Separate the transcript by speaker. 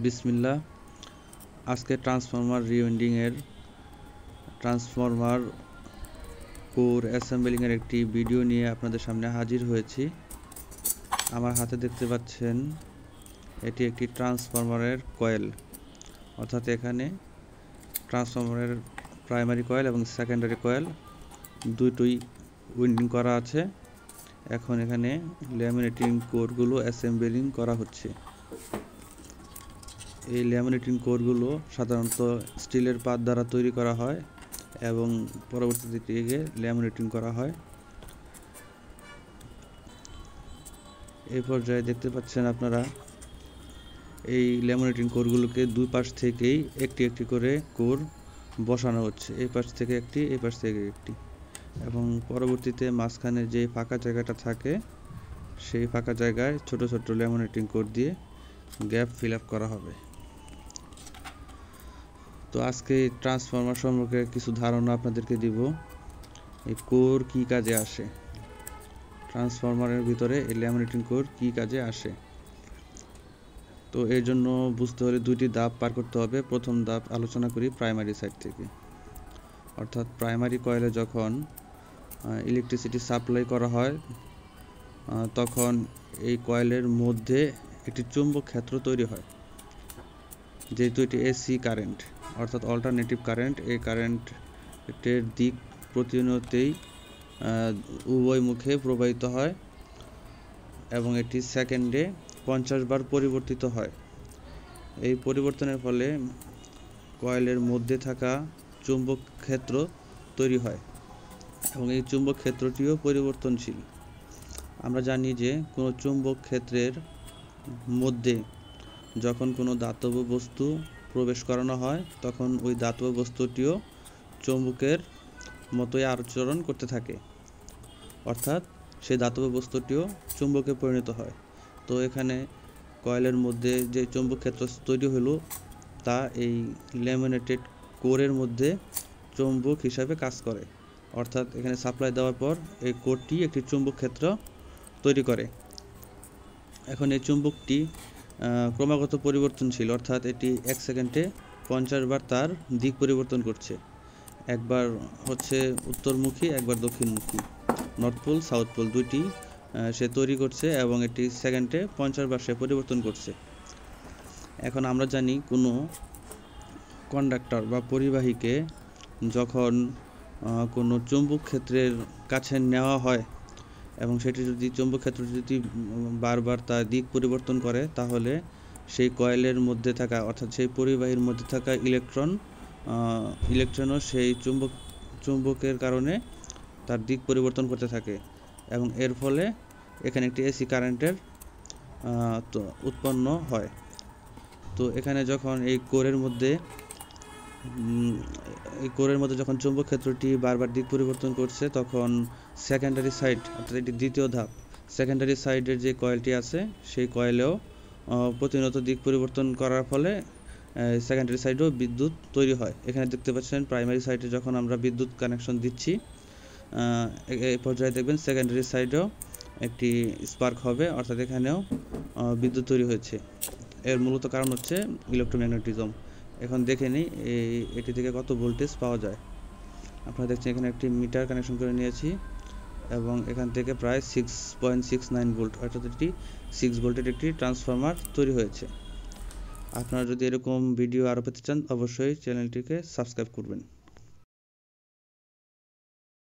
Speaker 1: বিসমিল্লাহ। আজকে ট্রান্সফরমার রিউইন্ডিং এর ট্রান্সফরমার কোর অ্যাসেম্বলিং এর একটি ভিডিও নিয়ে আপনাদের সামনে হাজির হয়েছি। আমার হাতে দেখতে পাচ্ছেন এটি একটি ট্রান্সফরমারের কয়েল, অর্থাৎ এখানে ট্রান্সফরমারের প্রাইমারি কয়েল এবং সেকেন্ডারি কয়েল দুটোই উইন্ডিং করা আছে। এখন এখানে ল্যামিনেটিং কোরগুলো অ্যাসেম্বলিং করা হচ্ছে। এই ল্যামিনেটিং কোরগুলো সাধারণত স্টিলের পাত দ্বারা তৈরি করা হয় এবং পরবর্তীতে ল্যামিনেটিং করা হয়। এই পর্যায়ে দেখতে পাচ্ছেন আপনারা এই ল্যামিনেটিং কোরগুলোকে দুই পাশ থেকেই একটি একটি করে কোর বসানো হচ্ছে, এই পাশ থেকে একটি, এই পাশ থেকে একটি, এবং পরবর্তীতে মাঝখানে যে ফাঁকা জায়গাটা থাকে সেই ফাঁকা জায়গায় ছোট ছোট ল্যামিনেটিং কোর দিয়ে গ্যাপ ফিল আপ করা হবে। তো আজকে ট্রান্সফরমার সম্পর্কে কিছু ধারণা আপনাদেরকে দিব। এই কোর কি কাজে আসে, ট্রান্সফরমারের ভিতরে এই ল্যামিনেটিং কোর কি কাজে আসে। তো এর জন্য বুঝতে হলে দুইটি ধাপ পার করতে হবে। প্রথম ধাপ আলোচনা করি প্রাইমারি সাইড থেকে, অর্থাৎ প্রাইমারি কয়েলে যখন ইলেকট্রিসিটি সাপ্লাই করা হয় তখন এই কয়েলের মধ্যে একটি চুম্বক ক্ষেত্র তৈরি হয়। যেহেতু এটি এসি কারেন্ট অর্থাৎ অল্টারনেটিভ কারেন্ট, এই কারেন্টের দিক প্রতিনিয়তই উভয় মুখে প্রবাহিত হয় এবং এটি সেকেন্ডে 50 বার পরিবর্তিত হয়। এই পরিবর্তনের ফলে কয়েলের মধ্যে থাকা চুম্বক ক্ষেত্র তৈরি হয় এবং এই চুম্বক ক্ষেত্রটিও পরিবর্তনশীল। আমরা জানি যে কোনো চুম্বক ক্ষেত্রের মধ্যে যখন কোনো ধাতব বস্তু প্রবেশ করানো হয় তখন ওই ধাতব বস্তুটিও চুম্বকের মতোই আচরণ করতে থাকে, অর্থাৎ সেই ধাতব বস্তুটিও চুম্বকে পরিণত হয়। তো এখানে কয়েলের মধ্যে যে চুম্বক ক্ষেত্র তৈরি হলো তা এই ল্যামিনেটেড কোরের মধ্যে চুম্বক হিসাবে কাজ করে, অর্থাৎ এখানে সাপ্লাই দেওয়ার পর এই কোরটি একটি চুম্বক ক্ষেত্র তৈরি করে। এখন এই চুম্বকটি ক্রমাগত পরিবর্তনশীল, অর্থাৎ এটি 1 সেকেন্ডে 50 বার তার দিক পরিবর্তন করছে। একবার হচ্ছে উত্তরমুখী, একবার দক্ষিণমুখী, নর্থ পোল সাউথ পোল দুইটি সে তৈরি করছে এবং এটি সেকেন্ডে 50 বার সে পরিবর্তন করছে। এখন আমরা জানি কোনো কন্ডাক্টর বা পরিবাহীকে যখন কোনো চুম্বক ক্ষেত্রের কাছে নেওয়া হয় এবং সেটি যদি চুম্বক ক্ষেত্র যদি বারবার তার দিক পরিবর্তন করে তাহলে সেই কয়েলের মধ্যে থাকা অর্থাৎ সেই পরিবাহীর মধ্যে থাকা ইলেকট্রনও সেই চুম্বকের কারণে তার দিক পরিবর্তন করতে থাকে এবং এর ফলে এখানে একটি এসি কারেন্টের উৎপন্ন হয়। তো এখানে যখন এই কোরের মধ্যে যখন চুম্বক ক্ষেত্রটি বারবার দিক পরিবর্তন করছে তখন সেকেন্ডারি সাইড অর্থাৎ এটি দ্বিতীয় ধাপ, সেকেন্ডারি সাইডের যে কয়েলটি আছে সেই কয়েলেও প্রতিনিয়ত দিক পরিবর্তন করার ফলে সেকেন্ডারি সাইডেও বিদ্যুৎ তৈরি হয়। এখানে দেখতে পাচ্ছেন প্রাইমারি সাইডে যখন আমরা বিদ্যুৎ কানেকশন দিচ্ছি এই পর্যায়ে দেখবেন সেকেন্ডারি সাইডেও একটি স্পার্ক হবে, অর্থাৎ এখানেও বিদ্যুৎ তৈরি হয়েছে। এর মূলত কারণ হচ্ছে ইলেকট্রোম্যাগনেটিজম। এখন দেখে নিই এটি থেকে কত ভোল্টেজ পাওয়া যায়। আপনারা দেখছেন এখানে একটি মিটার কানেকশন করে নিয়েছি এবং এখান থেকে প্রায় 6.69 ভোল্ট অর্থাৎ এটি 6 ভোল্টের একটি ট্রান্সফরমার তৈরি হয়েছে। আপনারা যদি এরকম ভিডিও আরও পেতে চান অবশ্যই চ্যানেলটিকে সাবস্ক্রাইব করবেন।